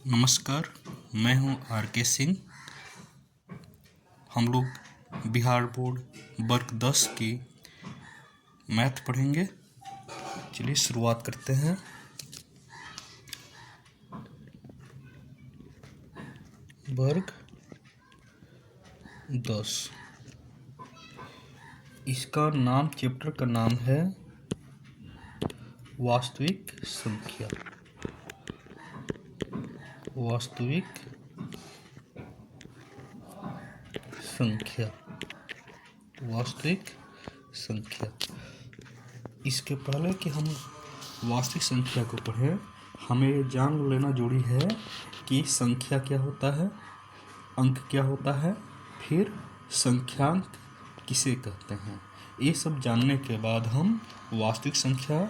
नमस्कार, मैं हूं आर.के. सिंह। हम लोग बिहार बोर्ड वर्ग 10 की मैथ पढ़ेंगे। चलिए शुरुआत करते हैं। वर्ग 10, इसका नाम, चैप्टर का नाम है वास्तविक संख्या। वास्तविक संख्या, वास्तविक संख्या। इसके पहले कि हम वास्तविक संख्या को पढ़ें, हमें ये जान लेना जरूरी है कि संख्या क्या होता है, अंक क्या होता है, फिर संख्यांक किसे कहते हैं। ये सब जानने के बाद हम वास्तविक संख्या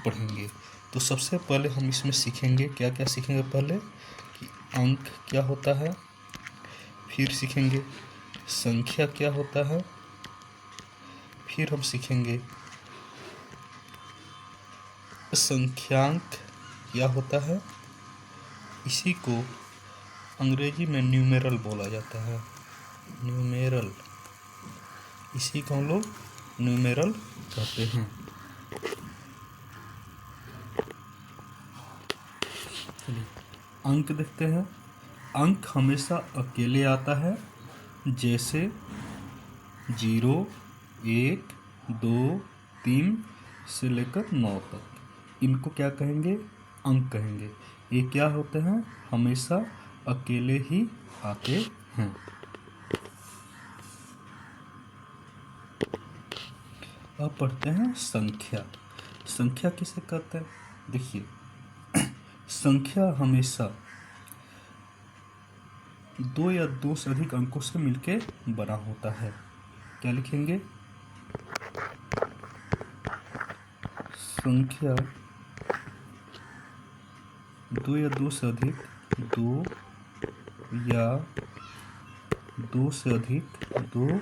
पढ़ेंगे। तो सबसे पहले हम इसमें सीखेंगे, क्या क्या सीखेंगे पहले कि अंक क्या होता है, फिर सीखेंगे संख्या क्या होता है, फिर हम सीखेंगे संख्यांक क्या होता है। इसी को अंग्रेजी में न्यूमेरल बोला जाता है। न्यूमेरल, इसी को हम लोग न्यूमेरल कहते हैं। अंक देखते हैं। अंक हमेशा अकेले आता है, जैसे 0, 1, 2, 3 से लेकर 9 तक। इनको क्या कहेंगे? अंक कहेंगे। ये क्या होते हैं? हमेशा अकेले ही आते हैं। अब पढ़ते हैं संख्या। संख्या किसे कहते हैं? देखिए, संख्या हमेशा 2 या 2 से अधिक अंकों से मिलके बना होता है। क्या लिखेंगे? संख्या 2 या 2 से अधिक, 2 या 2 से अधिक, 2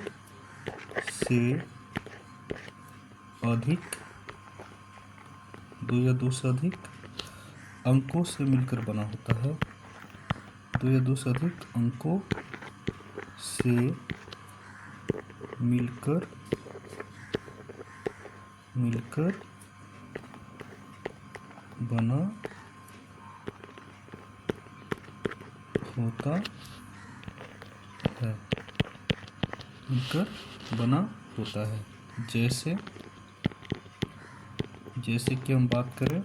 से अधिक, 2 या 2 से अधिक अंकों से मिलकर बना होता है। 2 या 2 से अधिक अंकों से मिलकर बना होता है। मिलकर बना होता है। जैसे कि हम बात करें,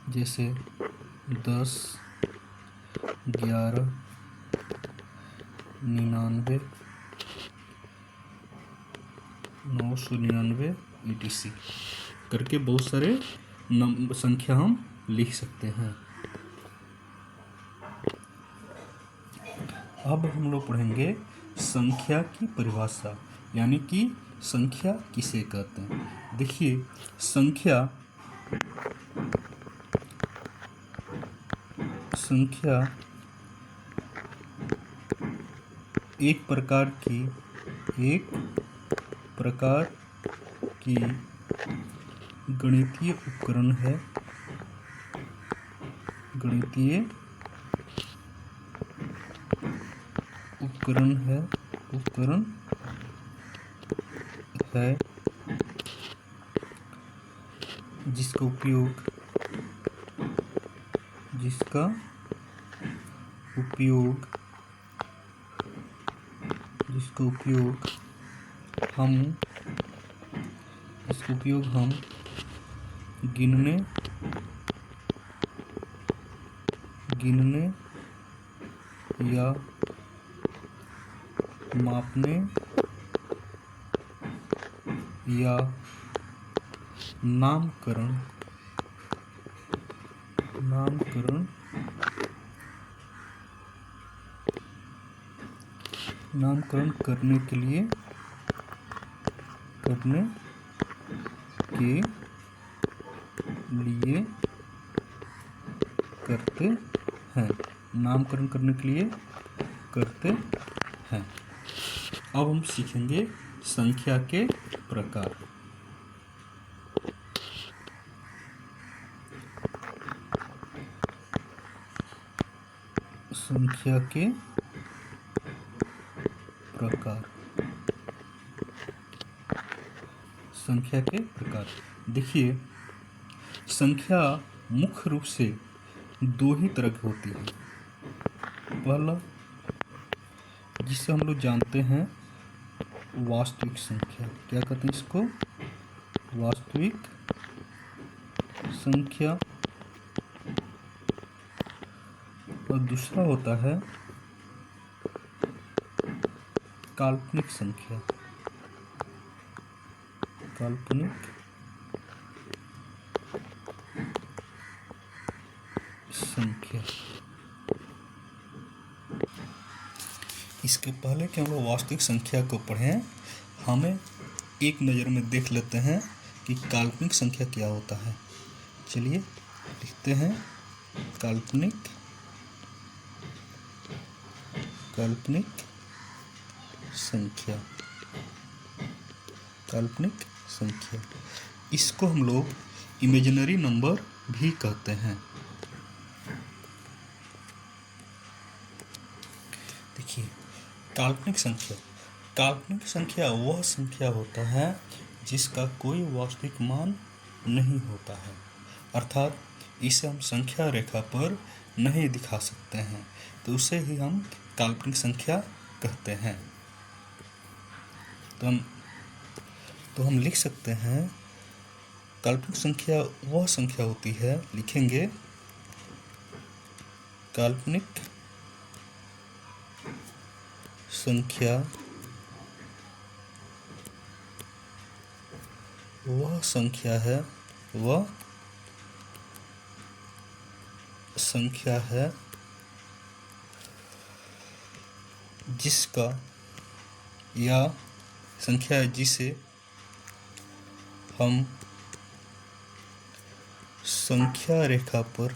जैसे 10, 11, 99, 999 etc. करके बहुत सारे संख्या हम लिख सकते हैं। अब हम लोग पढ़ेंगे संख्या की परिभाषा, यानी कि संख्या किसे कहते हैं। देखिए, संख्या एक प्रकार की गणितीय उपकरण है। गणितीय उपकरण है जिसका उपयोग हम गिनने या मापने या नामकरण करने के लिए करते हैं। नामकरण करने के लिए करते हैं। अब हम सीखेंगे संख्या के प्रकार। संख्या के प्रकार। संख्या के प्रकार देखिए, संख्या मुख्य रूप से दो ही तरह की होती है। पहला, जिसे हम लोग जानते हैं वास्तविक संख्या, क्या कहते हैं इसको? वास्तविक संख्या। और दूसरा होता है काल्पनिक संख्या। काल्पनिक संख्या। इसके पहले कि हम लोग वास्तविक संख्या को पढ़ें, हमें एक नज़र में देख लेते हैं कि काल्पनिक संख्या क्या होता है। चलिए लिखते हैं काल्पनिक संख्या। काल्पनिक संख्या, इसको हम लोग इमेजिनरी नंबर भी कहते हैं। देखिए, काल्पनिक संख्या वह संख्या होता है जिसका कोई वास्तविक मान नहीं होता है, अर्थात इसे हम संख्या रेखा पर नहीं दिखा सकते हैं, तो उसे ही हम काल्पनिक संख्या कहते हैं। तो हम लिख सकते हैं काल्पनिक संख्या वह संख्या होती है, लिखेंगे काल्पनिक संख्या वह संख्या है जिसका या संख्या है जिसे हम संख्या रेखा पर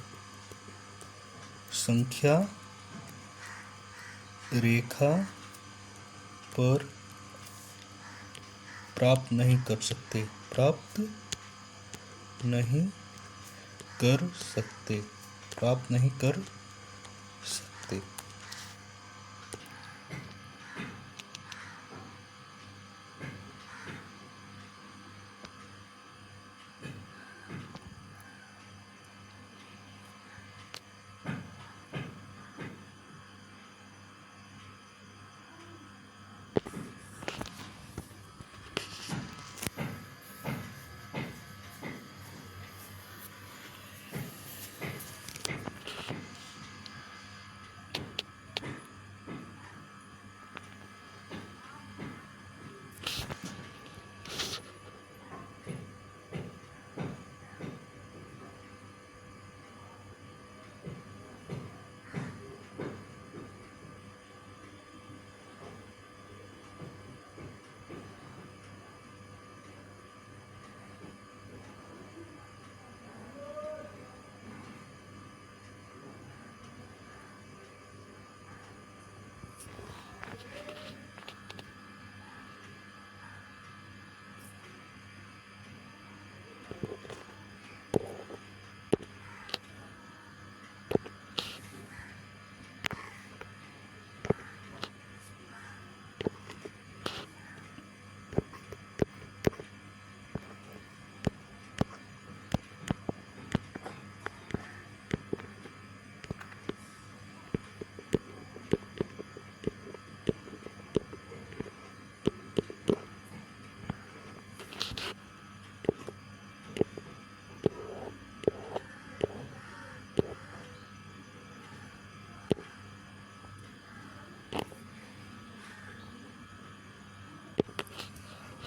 प्राप्त नहीं कर सकते।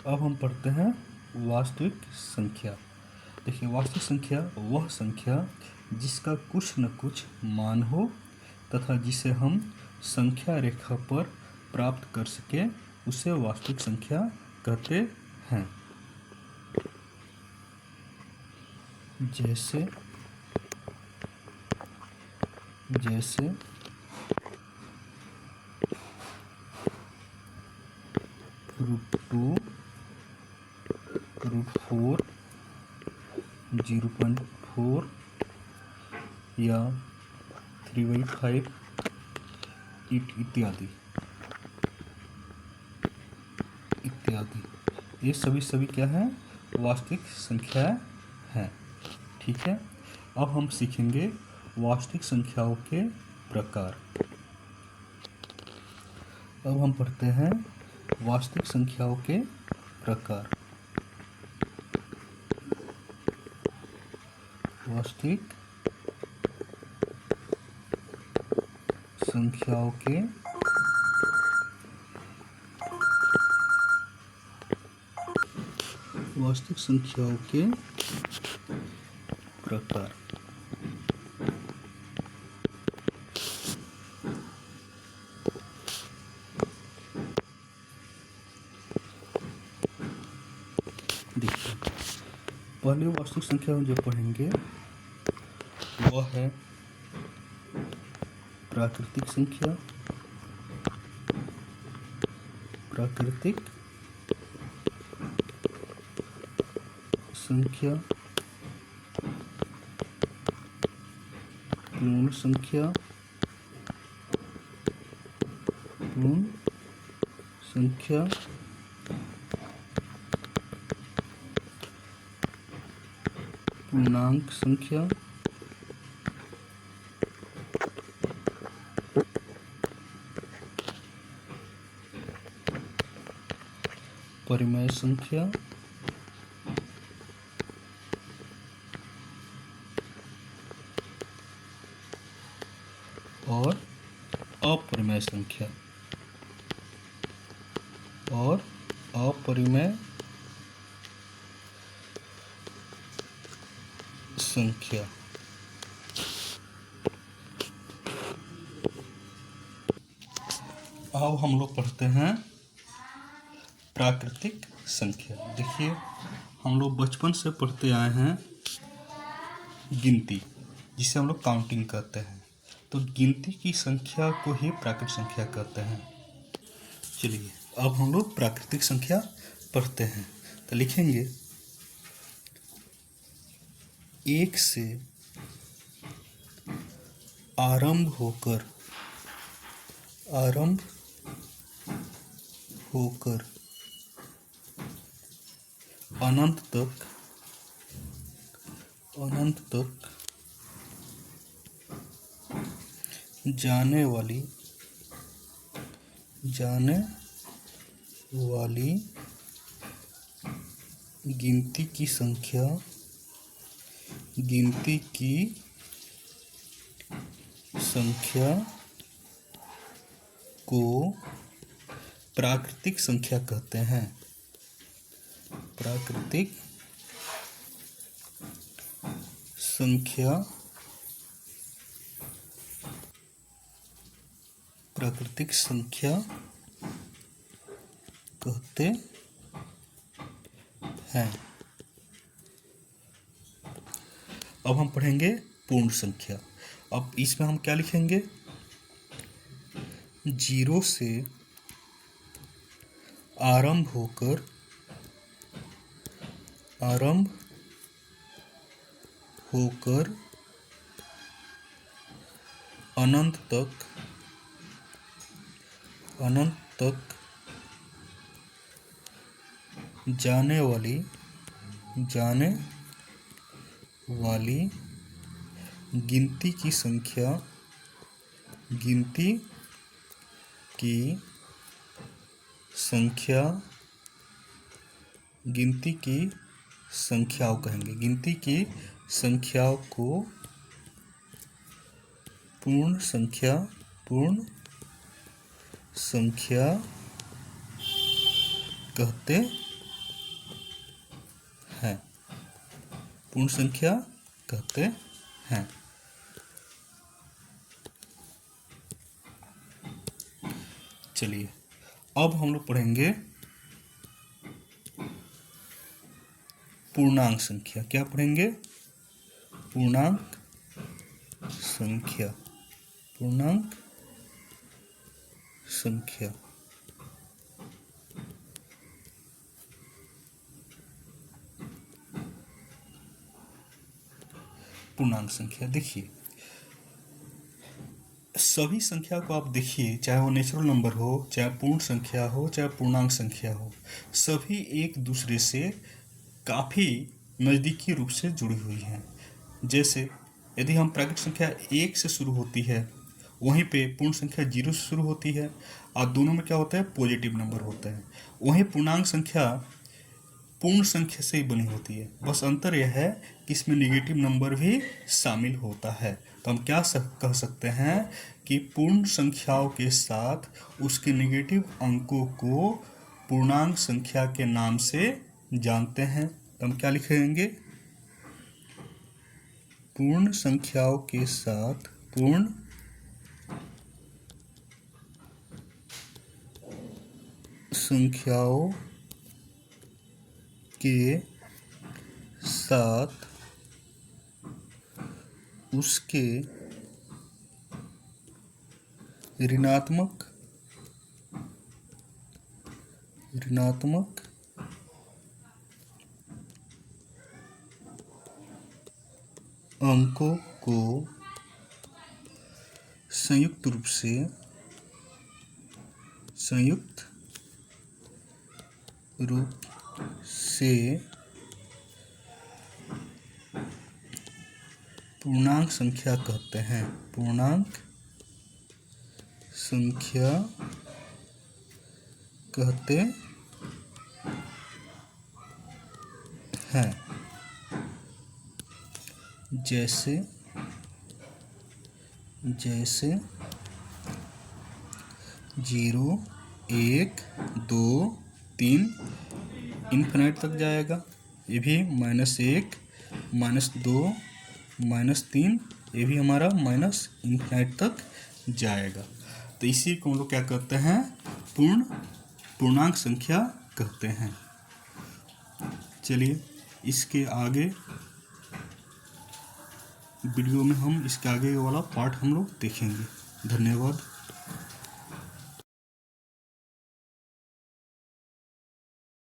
अब हम पढ़ते हैं वास्तविक संख्या। देखिए, वास्तविक संख्या वह संख्या जिसका कुछ न कुछ मान हो तथा जिसे हम संख्या रेखा पर प्राप्त कर सके, उसे वास्तविक संख्या कहते हैं। जैसे √2, √4, 0.4 या 3/5 ईट इत्यादि इत्यादि, ये सभी क्या है, वास्तविक संख्याएं हैं। ठीक है, अब हम सीखेंगे वास्तविक संख्याओं के प्रकार। अब हम पढ़ते हैं वास्तविक संख्याओं के प्रकार। वास्तविक संख्याओं के वास्तविक संख्याओं के प्रकार। देखिए, पहले वास्तविक संख्या जो पढ़ेंगे वह है प्राकृतिक संख्या। प्राकृतिक संख्या, पूर्ण संख्या, पूर्ण संख्या, पूर्णांक संख्या, परिमेय संख्या, और अपरिमेय संख्या। और अपरिमेय संख्या। अब हम लोग पढ़ते हैं प्राकृतिक संख्या। देखिए, हम लोग बचपन से पढ़ते आए हैं गिनती, जिसे हम लोग काउंटिंग कहते हैं। तो गिनती की संख्या को ही प्राकृतिक संख्या कहते हैं। चलिए, अब हम लोग प्राकृतिक संख्या पढ़ते हैं। तो लिखेंगे 1 से आरंभ होकर अनंत तक जाने वाली गिनती की संख्या को प्राकृतिक संख्या कहते हैं। प्राकृतिक संख्या कहते हैं। अब हम पढ़ेंगे पूर्ण संख्या। अब इसमें हम क्या लिखेंगे, 0 से आरंभ होकर अनंत तक जाने वाली गिनती की संख्याओं कहेंगे। गिनती की संख्याओं को पूर्ण संख्या कहते हैं। पूर्ण संख्या कहते हैं। चलिए, अब हम लोग पढ़ेंगे पूर्णांक संख्या। क्या पढ़ेंगे, पूर्णांक संख्या। पूर्णांक संख्या। पूर्णांक संख्या देखिए, सभी संख्या को आप देखिए, चाहे वो नेचुरल नंबर हो, चाहे पूर्ण संख्या हो, चाहे पूर्णांक संख्या हो, सभी एक दूसरे से काफ़ी नज़दीकी रूप से जुड़ी हुई हैं। जैसे यदि हम प्राकृत संख्या 1 से शुरू होती है, वहीं पे पूर्ण संख्या 0 से शुरू होती है, और दोनों में क्या होता है, पॉजिटिव नंबर होता है। वहीं पूर्णांक संख्या पूर्ण संख्या से ही बनी होती है, बस अंतर यह है कि इसमें नेगेटिव नंबर भी शामिल होता है। तो हम क्या कह सकते हैं कि पूर्ण संख्याओं के साथ उसके नेगेटिव अंकों को पूर्णांक संख्या के नाम से जानते हैं। तो हम क्या लिखेंगे, पूर्ण संख्याओं के साथ पूर्ण संख्याओं के साथ उसके ऋणात्मक अंकों को संयुक्त रूप से पूर्णांक संख्या कहते हैं। पूर्णांक संख्या कहते हैं। जैसे 0, 1, 2, 3 इन्फिनिट तक जाएगा। ये भी -1, -2, -3, ये भी हमारा माइनस इन्फिनिट तक जाएगा। तो इसी को हम लोग क्या कहते हैं, पूर्णांक संख्या कहते हैं। चलिए इसके आगे वीडियो में हम इसके आगे वाला पार्ट हम लोग देखेंगे। धन्यवाद।